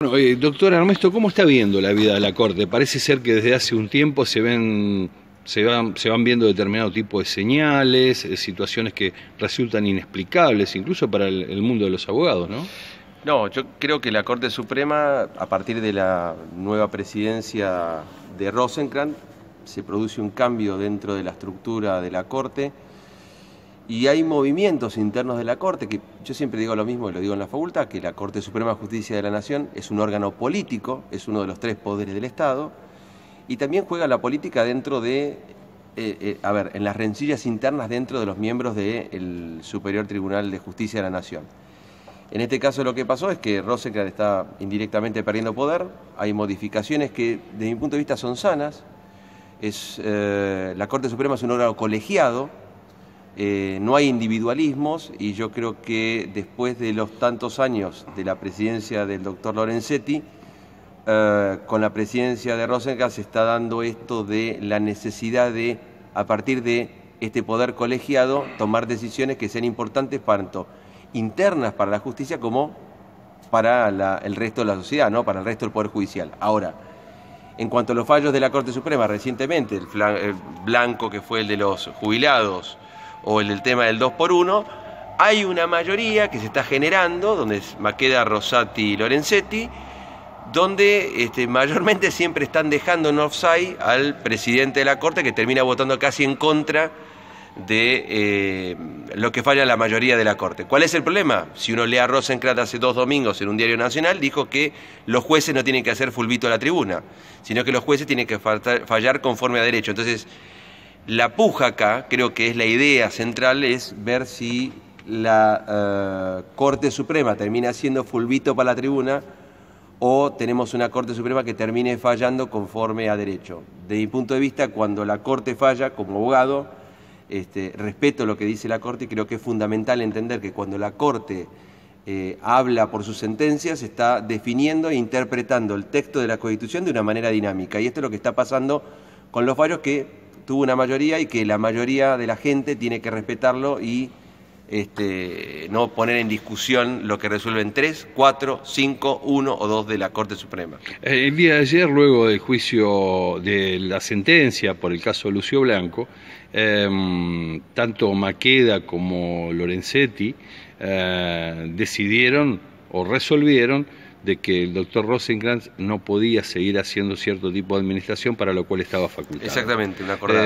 Bueno, doctor Armesto, ¿cómo está viendo la vida de la Corte? Parece ser que desde hace un tiempo se van viendo determinado tipo de señales, situaciones que resultan inexplicables, incluso para el mundo de los abogados, ¿no? No, yo creo que la Corte Suprema, a partir de la nueva presidencia de Rosenkrantz, se produce un cambio dentro de la estructura de la Corte y hay movimientos internos de la Corte, que yo siempre digo lo mismo y lo digo en la facultad, que la Corte Suprema de Justicia de la Nación es un órgano político, es uno de los tres poderes del Estado, y también juega la política dentro de, en las rencillas internas dentro de los miembros del Superior Tribunal de Justicia de la Nación. En este caso lo que pasó es que Rosenkrantz está indirectamente perdiendo poder, hay modificaciones que desde mi punto de vista son sanas, la Corte Suprema es un órgano colegiado, no hay individualismos y yo creo que después de los tantos años de la presidencia del doctor Lorenzetti, con la presidencia de Rosenkrantz se está dando esto de la necesidad de, a partir de este poder colegiado, tomar decisiones que sean importantes tanto internas para la justicia como para el resto de la sociedad, ¿no? Para el resto del Poder Judicial. Ahora, en cuanto a los fallos de la Corte Suprema recientemente, el blanco que fue el de los jubilados o el del tema del 2x1, hay una mayoría que se está generando, donde es Maqueda, Rosati y Lorenzetti, donde mayormente siempre están dejando en offside al presidente de la Corte, que termina votando casi en contra de lo que falla la mayoría de la Corte. ¿Cuál es el problema? Si uno lee a Rosenkrantz hace 2 domingos en un diario nacional, dijo que los jueces no tienen que hacer fulbito a la tribuna, sino que los jueces tienen que fallar conforme a derecho. Entonces, la puja acá, creo que es la idea central, es ver si la Corte Suprema termina siendo fulbito para la tribuna o tenemos una Corte Suprema que termine fallando conforme a derecho. De mi punto de vista, cuando la Corte falla, como abogado, respeto lo que dice la Corte y creo que es fundamental entender que cuando la Corte habla por sus sentencias está definiendo e interpretando el texto de la Constitución de una manera dinámica. Y esto es lo que está pasando con los fallos que tuvo una mayoría y que la mayoría de la gente tiene que respetarlo y no poner en discusión lo que resuelven 3, 4, 5, 1 o 2 de la Corte Suprema. El día de ayer, luego del juicio de la sentencia por el caso Lucio Blanco, tanto Maqueda como Lorenzetti decidieron o resolvieron de que el doctor Rosenkrantz no podía seguir haciendo cierto tipo de administración para lo cual estaba facultado. Exactamente, una acordada.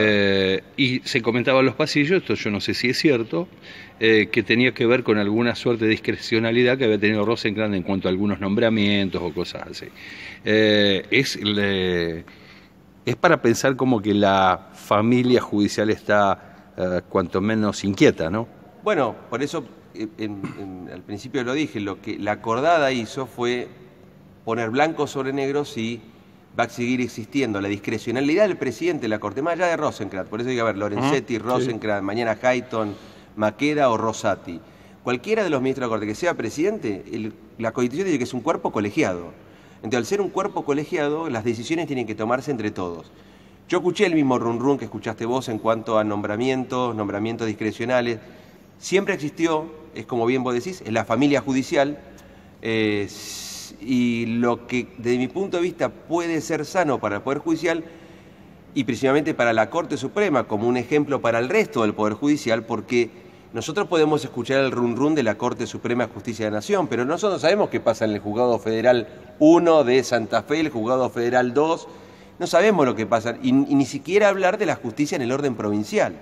Y se comentaba en los pasillos, esto yo no sé si es cierto, que tenía que ver con alguna suerte de discrecionalidad que había tenido Rosenkrantz en cuanto a algunos nombramientos o cosas así. Es para pensar como que la familia judicial está cuanto menos inquieta, ¿no? Bueno, por eso al principio lo dije, lo que la acordada hizo fue poner blanco sobre negro si va a seguir existiendo la discrecionalidad del presidente de la Corte, más allá de Rosenkrantz. Por eso digo, a ver, Lorenzetti, Rosenkrantz, sí. Mañana Hayton, Maqueda o Rosati. Cualquiera de los ministros de la Corte que sea presidente, la Constitución dice que es un cuerpo colegiado. Entonces, al ser un cuerpo colegiado, las decisiones tienen que tomarse entre todos. Yo escuché el mismo run que escuchaste vos en cuanto a nombramientos discrecionales. Siempre existió, es como bien vos decís, en la familia judicial, y lo que desde mi punto de vista puede ser sano para el Poder Judicial y principalmente para la Corte Suprema, como un ejemplo para el resto del Poder Judicial, porque nosotros podemos escuchar el run de la Corte Suprema de Justicia de la Nación, pero nosotros sabemos qué pasa en el Juzgado Federal 1 de Santa Fe, el Juzgado Federal 2, no sabemos lo que pasa, y ni siquiera hablar de la justicia en el orden provincial.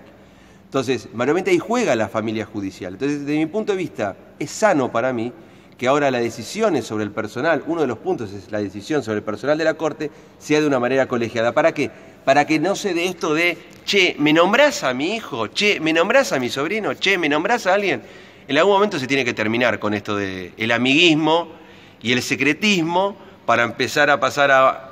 Entonces, mayormente ahí juega la familia judicial. Entonces, desde mi punto de vista, es sano para mí que ahora las decisiones sobre el personal, uno de los puntos es la decisión sobre el personal de la Corte, sea de una manera colegiada. ¿Para qué? Para que no se dé esto de, che, ¿me nombrás a mi hijo? Che, ¿me nombrás a mi sobrino? Che, ¿me nombrás a alguien? En algún momento se tiene que terminar con esto de el amiguismo y el secretismo para empezar a pasar a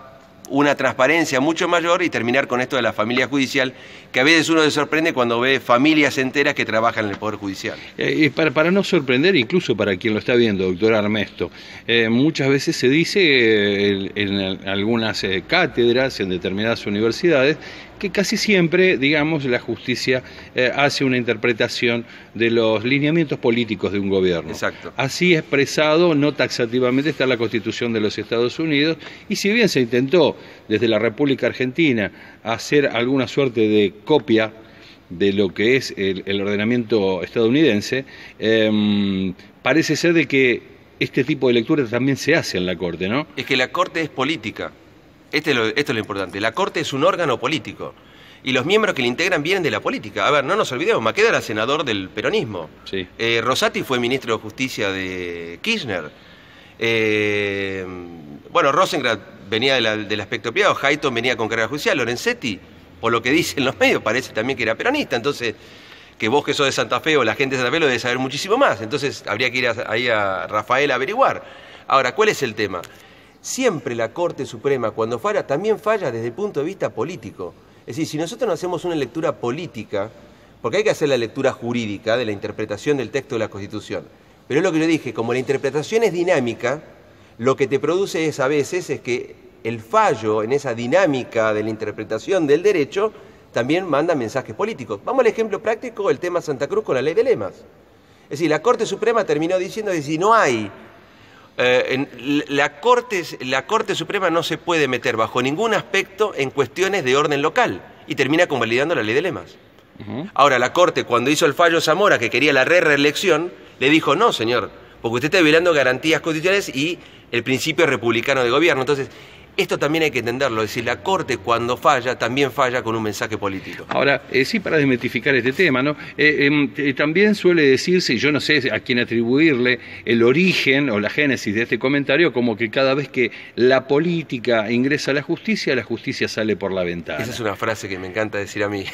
una transparencia mucho mayor y terminar con esto de la familia judicial, que a veces uno se sorprende cuando ve familias enteras que trabajan en el Poder Judicial. Para no sorprender, incluso para quien lo está viendo, doctor Armesto, muchas veces se dice en algunas cátedras, en determinadas universidades, que casi siempre, digamos, la justicia hace una interpretación de los lineamientos políticos de un gobierno. Exacto. Así expresado, no taxativamente, está la Constitución de los Estados Unidos, y si bien se intentó desde la República Argentina hacer alguna suerte de copia de lo que es el ordenamiento estadounidense, parece ser de que este tipo de lecturas también se hace en la Corte, ¿no? Es que la Corte es política. Esto es lo importante. La Corte es un órgano político. Y los miembros que la integran vienen de la política. A ver, no nos olvidemos, Maqueda era senador del peronismo. Sí. Rosati fue ministro de Justicia de Kirchner. Bueno, Rosenkrantz venía del aspecto privado, Hayton venía con carrera judicial, Lorenzetti, por lo que dicen los medios, parece también que era peronista. Entonces, que vos que sos de Santa Fe o la gente de Santa Fe lo debe saber muchísimo más. Entonces, habría que ir ahí a Rafael a averiguar. Ahora, ¿cuál es el tema? Siempre la Corte Suprema, cuando falla, también falla desde el punto de vista político. Es decir, si nosotros no hacemos una lectura política, porque hay que hacer la lectura jurídica de la interpretación del texto de la Constitución, pero es lo que yo dije, como la interpretación es dinámica, lo que te produce es a veces es que el fallo en esa dinámica de la interpretación del derecho también manda mensajes políticos. Vamos al ejemplo práctico, el tema Santa Cruz con la ley de lemas. Es decir, la Corte Suprema terminó diciendo que si no hay... la Corte Suprema no se puede meter bajo ningún aspecto en cuestiones de orden local y termina convalidando la ley de lemas. Ahora, la Corte, cuando hizo el fallo Zamora, que quería la reelección, le dijo, no, señor, porque usted está violando garantías constitucionales y el principio republicano de gobierno. Entonces, esto también hay que entenderlo, es decir, la Corte cuando falla, también falla con un mensaje político. Ahora, sí, para desmitificar este tema, ¿no? También suele decirse, y yo no sé a quién atribuirle el origen o la génesis de este comentario, como que cada vez que la política ingresa a la justicia sale por la ventana. Esa es una frase que me encanta decir a mí.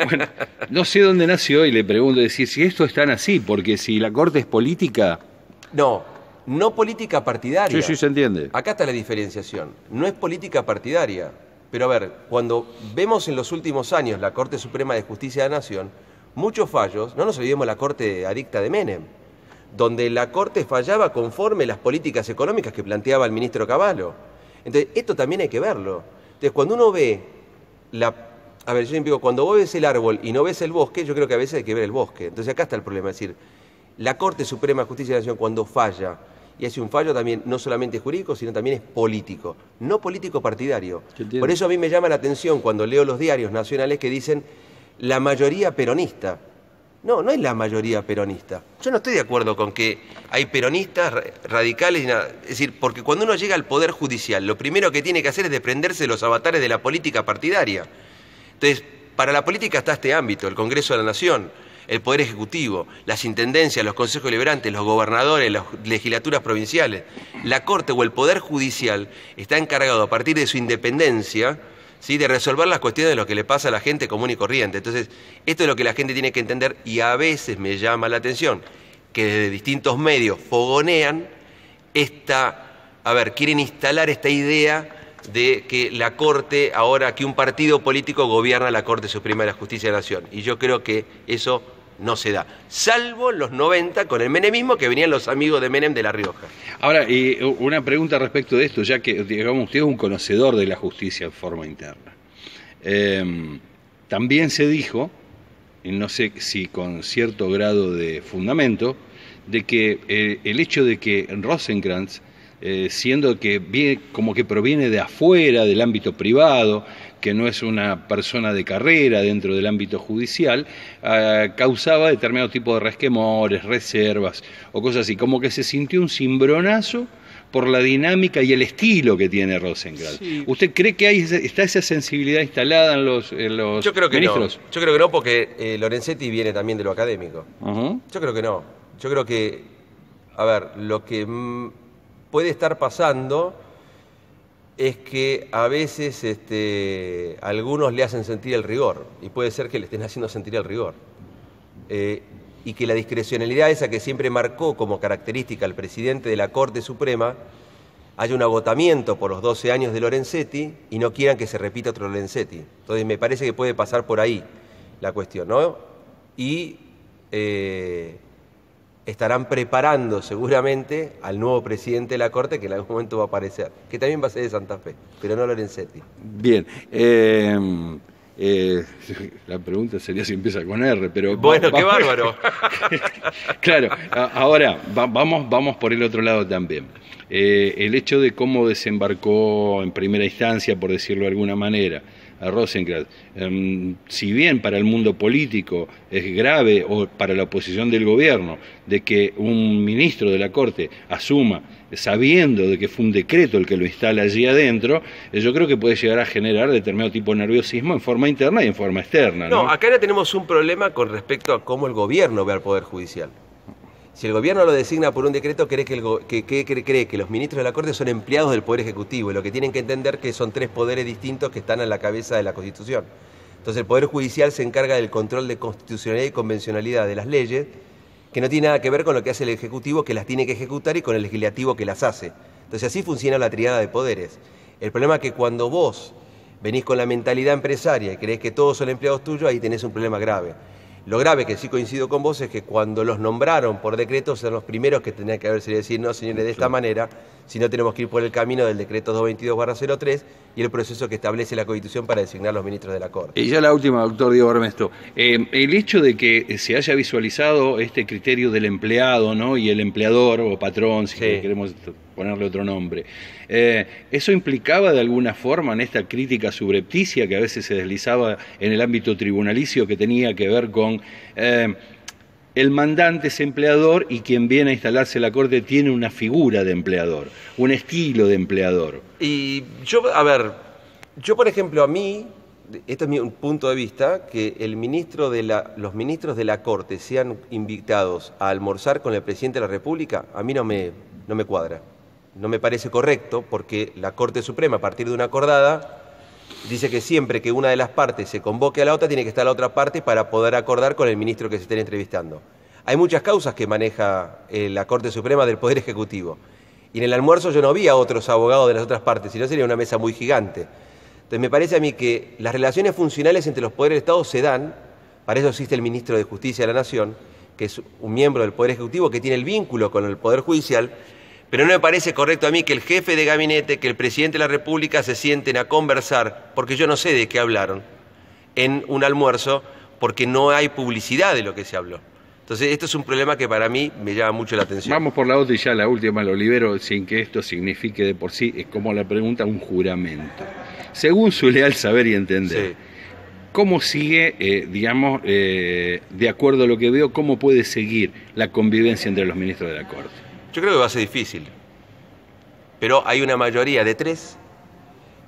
Bueno, no sé dónde nació y le pregunto decir si esto es tan así, porque si la Corte es política... No política partidaria. Sí, se entiende. Acá está la diferenciación. No es política partidaria. Pero a ver, cuando vemos en los últimos años la Corte Suprema de Justicia de la Nación, muchos fallos, no nos olvidemos la Corte adicta de Menem, donde la Corte fallaba conforme las políticas económicas que planteaba el ministro Cavallo. Entonces, esto también hay que verlo. Entonces, cuando uno ve a ver, yo siempre digo, cuando vos ves el árbol y no ves el bosque, yo creo que a veces hay que ver el bosque. Entonces, acá está el problema. Es decir, la Corte Suprema de Justicia de la Nación, cuando falla, y hace un fallo también no solamente jurídico, sino también es político, no político partidario. Por eso a mí me llama la atención cuando leo los diarios nacionales que dicen la mayoría peronista. No es la mayoría peronista. Yo no estoy de acuerdo con que hay peronistas, radicales y nada. Es decir, porque cuando uno llega al Poder Judicial, lo primero que tiene que hacer es desprenderse de los avatares de la política partidaria. Entonces, para la política está este ámbito, el Congreso de la Nación, el Poder Ejecutivo, las intendencias, los consejos deliberantes, los gobernadores, las legislaturas provinciales. La Corte o el Poder Judicial está encargado, a partir de su independencia, ¿sí?, de resolver las cuestiones de lo que le pasa a la gente común y corriente. Entonces, esto es lo que la gente tiene que entender y a veces me llama la atención que desde distintos medios fogonean quieren instalar esta idea de que la Corte, ahora que un partido político gobierna la Corte Suprema de la Justicia de la Nación. Y yo creo que eso no se da, salvo en los 90 con el menemismo, que venían los amigos de Menem de La Rioja. Ahora, una pregunta respecto de esto, ya que digamos usted es un conocedor de la justicia en forma interna. También se dijo, y no sé si con cierto grado de fundamento, de que el hecho de que Rosenkrantz, siendo que como que proviene de afuera, del ámbito privado, que no es una persona de carrera dentro del ámbito judicial, causaba determinado tipo de resquemores, reservas o cosas así, como que se sintió un cimbronazo por la dinámica y el estilo que tiene Rosenkrantz. Sí. ¿Usted cree que está esa sensibilidad instalada en los Yo creo que ministros? No. Yo creo que no, porque Lorenzetti viene también de lo académico. Yo creo que no. Yo creo que, lo que puede estar pasando es que a veces algunos le hacen sentir el rigor, y puede ser que le estén haciendo sentir el rigor. Y que la discrecionalidad esa que siempre marcó como característica al presidente de la Corte Suprema, haya un agotamiento por los 12 años de Lorenzetti y no quieran que se repita otro Lorenzetti. Entonces me parece que puede pasar por ahí la cuestión, ¿no? Y estarán preparando seguramente al nuevo presidente de la Corte, que en algún momento va a aparecer, que también va a ser de Santa Fe, pero no Lorenzetti. Bien, la pregunta sería si empieza con R, pero... Bueno, qué bárbaro. Claro, ahora vamos por el otro lado también. El hecho de cómo desembarcó en primera instancia, por decirlo de alguna manera, a Rosenkrantz, si bien para el mundo político es grave, o para la oposición del gobierno, de que un ministro de la Corte asuma sabiendo de que fue un decreto el que lo instala allí adentro, yo creo que puede llegar a generar determinado tipo de nerviosismo en forma interna y en forma externa. No, acá ya tenemos un problema con respecto a cómo el gobierno ve al Poder Judicial. Si el gobierno lo designa por un decreto, cree que los ministros de la Corte son empleados del Poder Ejecutivo, y lo que tienen que entender que son tres poderes distintos que están a la cabeza de la Constitución. Entonces el Poder Judicial se encarga del control de constitucionalidad y convencionalidad de las leyes, que no tiene nada que ver con lo que hace el Ejecutivo, que las tiene que ejecutar, y con el Legislativo, que las hace. Entonces así funciona la triada de poderes. El problema es que cuando vos venís con la mentalidad empresaria y creés que todos son empleados tuyos, ahí tenés un problema grave. Lo grave, que sí coincido con vos, es que cuando los nombraron por decreto son los primeros que tenían que haberse decir, no señores, de esta manera, si no tenemos que ir por el camino del decreto 222/03 y el proceso que establece la Constitución para designar los ministros de la Corte. Y ya la última, doctor Diego Bermesto. El hecho de que se haya visualizado este criterio del empleado, ¿no?, y el empleador o patrón, si queremos ponerle otro nombre, ¿eso implicaba de alguna forma en esta crítica subrepticia que a veces se deslizaba en el ámbito tribunalicio, que tenía que ver con el mandante es empleador y quien viene a instalarse en la Corte tiene una figura de empleador, un estilo de empleador? Y yo, por ejemplo, a mí, este es mi punto de vista, que los ministros de la Corte sean invitados a almorzar con el presidente de la República, a mí no me cuadra. No me parece correcto, porque la Corte Suprema, a partir de una acordada, dice que siempre que una de las partes se convoque a la otra, tiene que estar la otra parte para poder acordar con el ministro que se estén entrevistando. Hay muchas causas que maneja la Corte Suprema del Poder Ejecutivo. Y en el almuerzo yo no vi a otros abogados de las otras partes, sino sería una mesa muy gigante. Entonces me parece a mí que las relaciones funcionales entre los poderes del Estado se dan, para eso existe el ministro de Justicia de la Nación, que es un miembro del Poder Ejecutivo que tiene el vínculo con el Poder Judicial, pero no me parece correcto a mí que el jefe de gabinete, que el presidente de la República se sienten a conversar, porque yo no sé de qué hablaron, en un almuerzo, porque no hay publicidad de lo que se habló. Entonces esto es un problema que para mí me llama mucho la atención. Vamos por la otra y ya la última lo libero sin que esto signifique de por sí, es como la pregunta, un juramento. Según su leal saber y entender, sí, ¿cómo sigue, de acuerdo a lo que veo, cómo puede seguir la convivencia entre los ministros de la Corte? Yo creo que va a ser difícil, pero hay una mayoría de 3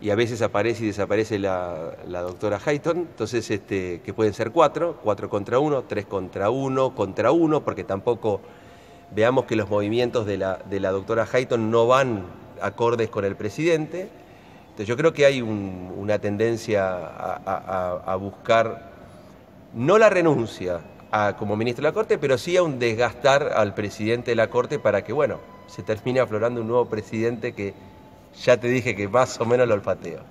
y a veces aparece y desaparece la doctora Hayton, entonces que pueden ser 4 contra 1, 3 contra 1, porque tampoco veamos que los movimientos de la doctora Hayton no van acordes con el presidente. Entonces yo creo que hay una tendencia a buscar, no la renuncia como ministro de la Corte, pero sí a un desgastar al presidente de la Corte para que, bueno, se termine aflorando un nuevo presidente que ya te dije que más o menos lo olfateo.